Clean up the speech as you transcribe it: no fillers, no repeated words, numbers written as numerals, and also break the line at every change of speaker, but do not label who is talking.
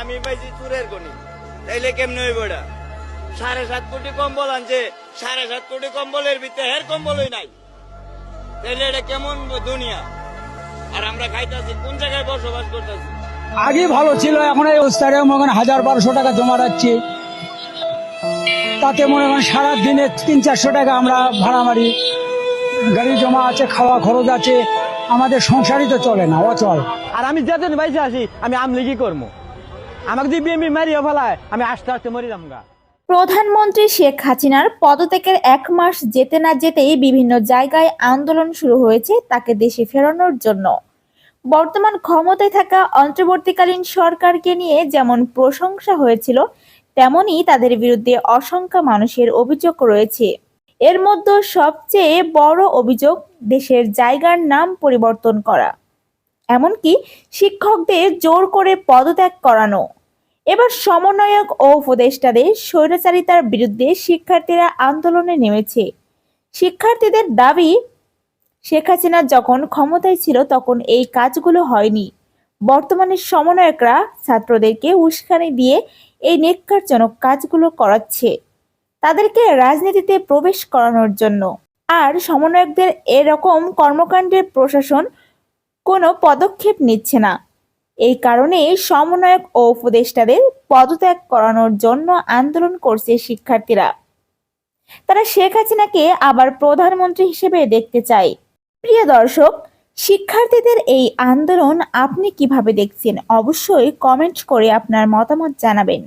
আমি পাইছি চুরের গনি, তাইলে কেমনে হইব এটা? 7.5 কোটি কম্বল আনছে, 7.5 কোটি কম্বলের ভিতরে হের কম্বলই নাই, তাইলে এটা কেমন দুনিয়া? আর আমরা খাইতেছি কোন জায়গায় বসবাস করতেছি?
আগে ভালো ছিল, এখন এই অবস্থায় মনে করেন 1,000-1,200 টাকা জমা রাখছি, তাতে মনে করেন সারাদিনে 300-400 টাকা আমরা ভাড়া মারি, গাড়ি জমা আছে, খাওয়া খরচ আছে, আমাদের সংসারই তো চলে না, অচল।
আর আমি যেদিন বাইসে আসি আমি আমলিগি করবো, আমাকে যদি বিএমপি মারিয়ে ফেলায় আমি আস্তে আস্তে মরি যামগা।
প্রধানমন্ত্রী শেখ হাসিনার পদত্যাগের 1 মাস যেতে না যেতেই বিভিন্ন জায়গায় আন্দোলন শুরু হয়েছে তাকে দেশে ফেরানোর জন্য। বর্তমান ক্ষমতায় থাকা অন্তর্বর্তীকালীন সরকারকে নিয়ে যেমন প্রশংসা হয়েছিল, তেমনি তাদের বিরুদ্ধে অসংখ্য মানুষের অভিযোগ রয়েছে। এর মধ্যে সবচেয়ে বড় অভিযোগ দেশের জায়গার নাম পরিবর্তন করা, এমনকি শিক্ষকদের জোর করে পদত্যাগ করানো। এবার সমন্বয়ক ও উপদেষ্টাদের স্বৈরাচারিতার বিরুদ্ধে শিক্ষার্থীরা আন্দোলনে নেমেছে। শিক্ষার্থীদের দাবি, শেখ হাসিনা যখন ক্ষমতায় ছিল তখন এই কাজগুলো হয়নি। বর্তমানে সমন্বয়করা ছাত্রদেরকে উস্কানি দিয়ে এই নেক্কারজনক কাজগুলো করাচ্ছে, তাদেরকে রাজনীতিতে প্রবেশ করানোর জন্য। আর সমন্বয়কদের এরকম কর্মকাণ্ডের প্রশাসন কোনো পদক্ষেপ নিচ্ছে না। এই কারণে সমন্বয়ক ও উপদেষ্টাদের পদত্যাগ করানোর জন্য আন্দোলন করছে শিক্ষার্থীরা। তারা শেখ হাসিনাকে আবার প্রধানমন্ত্রী হিসেবে দেখতে চায়। প্রিয় দর্শক, শিক্ষার্থীদের এই আন্দোলন আপনি কিভাবে দেখছেন? অবশ্যই কমেন্ট করে আপনার মতামত জানাবেন।